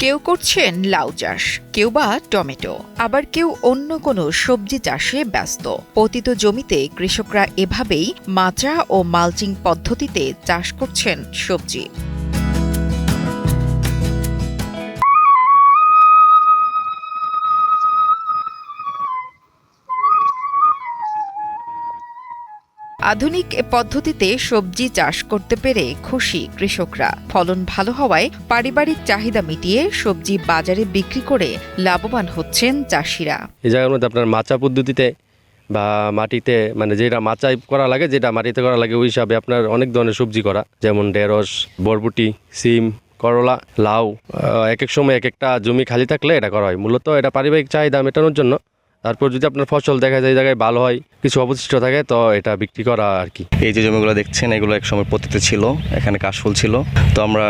কেউ করছেন লাউ চাষ, কেউ বা টমেটো, আবার কেউ অন্য কোনো সবজি চাষে ব্যস্ত। পতিত জমিতে কৃষকরা এভাবেই মাচা ও মালচিং পদ্ধতিতে চাষ করছেন সবজি। আধুনিক এ পদ্ধতিতে সবজি চাষ করতে পেরে খুশি কৃষকরা। ফলন ভালো হওয়ায় পারিবারিক চাহিদা মিটিয়ে সবজি বাজারে বিক্রি করে লাভবান হচ্ছেন চাষিরা। এই জায়গার মধ্যে আপনার মাচা পদ্ধতিতে বা মাটিতে মানে যেটা মাচাই করা লাগে, যেটা মাটিতে করা লাগে, ওই হিসাবে আপনার অনেক ধরনের সবজি করা, যেমন ঢেঁড়স, বরবটি, সিম, করলা, লাউ। এক এক সময় এক একটা জমি খালি থাকলে এটা করা হয়। মূলত এটা পারিবারিক চাহিদা মেটানোর জন্য। তারপর যদি আপনার ফসল দেখা যায় এই জায়গায় ভালো হয়, কিছু অবশিষ্ট থাকে, তো এটা বিক্রি করা আর কি। এই যে জমিগুলো দেখছেন, এগুলো একসময় পতিতে ছিল, এখানে কাশফুল ছিল। তো আমরা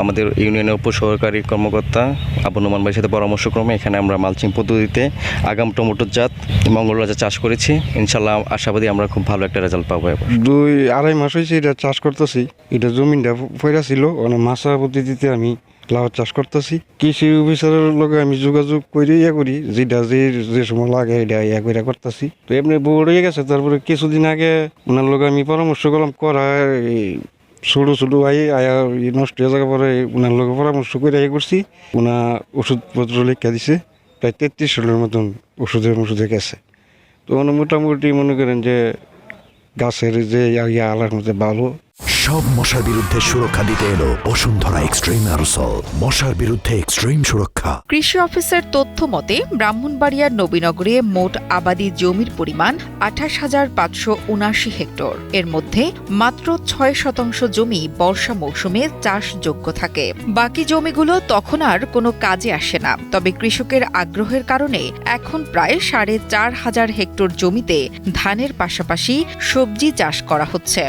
আমাদের ইউনিয়নের উপসহকারী কর্মকর্তা আবু নোমান ভাইয়ের সাথে পরামর্শক্রমে এখানে আমরা মালচিং পদ্ধতিতে আগাম টমেটোর জাত মঙ্গলরাজা চাষ করেছি। ইনশাল্লাহ আশাবাদী আমরা খুব ভালো একটা রেজাল্ট পাবো। 2-2.5 মাস হয়েছে এটা চাষ করতেছি। এটা জমিনটা পয়রা ছিল, মাছা পদ্ধতিতে আমি লাউ চাষ করতেছি। কৃষি অফিসারের লগে আমি যোগাযোগ করে করি, যেটা যে সময় লাগে এটা করে করতেছি। তো এমনি বড় হয়ে গেছে। তারপরে কিছুদিন আগে ওনার লগে আমি পরামর্শ করলাম, ছোট আয়া নষ্ট হয়ে যাওয়ার পরে ওনার লগে পরামর্শ করে করছি। ওনা ওষুধপত্র লেখা দিছে, প্রায় 33 মতন ওষুধে গেছে। তো মোটামুটি মনে করেন যে গাছের যে আলার মধ্যে ভালো। সব মশার বিরুদ্ধে সুরক্ষা দিতে এলো বসুন্ধরা এক্সট্রিম অ্যারোসল, মশার বিরুদ্ধে এক্সট্রিম সুরক্ষা। কৃষি অফিসের তথ্য মতে ব্রাহ্মণবাড়িয়ার নবীনগরে মোট আবাদি জমির পরিমাণ 28,579 হেক্টর। এর মধ্যে মাত্র 6% জমি বর্ষা মৌসুমে চাষযোগ্য থাকে। বাকি জমিগুলো তখন আর কোনো কাজে আসে না। তবে কৃষকের আগ্রহের কারণে এখন প্রায় 4,500 হেক্টর জমিতে ধানের পাশাপাশি সবজি চাষ করা হচ্ছে।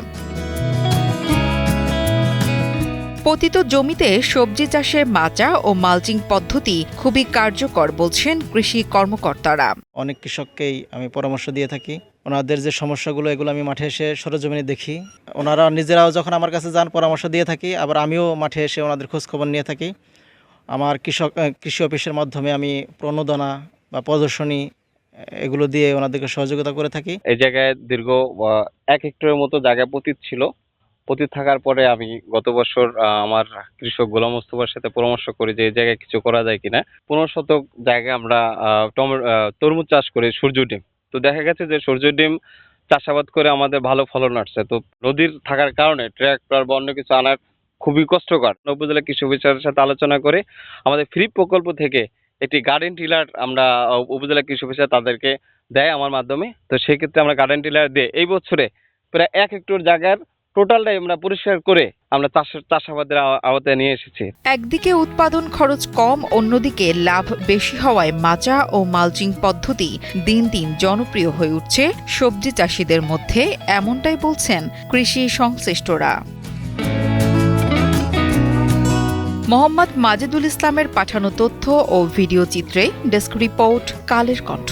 পতিত জমিতে সবজি চাষে মাচা ও মালচিং পদ্ধতি খুবই কার্যকর বলছেন কৃষি কর্মকর্তারা। অনেক কৃষককেই আমি পরামর্শ দিয়ে থাকি। ওনাদের যে সমস্যাগুলো এগুলো আমি মাঠে এসে সরেজমিনে দেখি। ওনারা নিজেরাও যখন আমার কাছে যান পরামর্শ দিয়ে থাকি, আবার আমিও মাঠে এসে ওনাদের খোঁজখবর নিয়ে থাকি। আমার কৃষি অফিসের মাধ্যমে আমি প্রণোদনা বা প্রদর্শনী এগুলো দিয়ে ওনাদেরকে সহযোগিতা করে থাকি। এই জায়গায় দীর্ঘ 1 হেক্টরের মতো জায়গা পতিত ছিল। পতিত থাকার পরে আমি গত বছর আমার কৃষক গোলাম মোস্তফার সাথে পরামর্শ করি যে এই জায়গায় কিছু করা যায় কিনা। 15 শতক জায়গায় আমরা তরমুজ চাষ করি, সূর্য ডিম। তো দেখা গেছে যে সূর্য ডিম চাষাবাদ করে আমাদের ভালো ফলন আসছে। তো নদীর থাকার কারণে ট্রাক্টর বা অন্য কিছু আনার খুবই কষ্টকর। উপজেলা কৃষি অফিসারের সাথে আলোচনা করে আমাদের ফ্রি প্রকল্প থেকে একটি গার্ডেন টিলার আমরা উপজেলা কৃষি অফিসার তাদেরকে দেয় আমার মাধ্যমে। তো সেক্ষেত্রে আমরা গার্ডেন টিলার দিয়ে এই বছরে প্রায় 1 হেক্টর জায়গার টোটালটাই আমরা পরিষ্কার করে আমরা চাষাবাদের আওতায় নিয়ে এসেছি। একদিকে উৎপাদন খরচ কম, অন্যদিকে লাভ বেশি হওয়ায় মাচা ও মালচিং পদ্ধতি দিন দিন জনপ্রিয় হয়ে উঠছে সবজি চাষিদের মধ্যে, এমনটাই বলছেন কৃষি সংশ্লিষ্টরা। মোহাম্মদ মাজেদুল ইসলামের পাঠানো তথ্য ও ভিডিও চিত্রে ডেস্ক রিপোর্ট, কালের কণ্ঠ।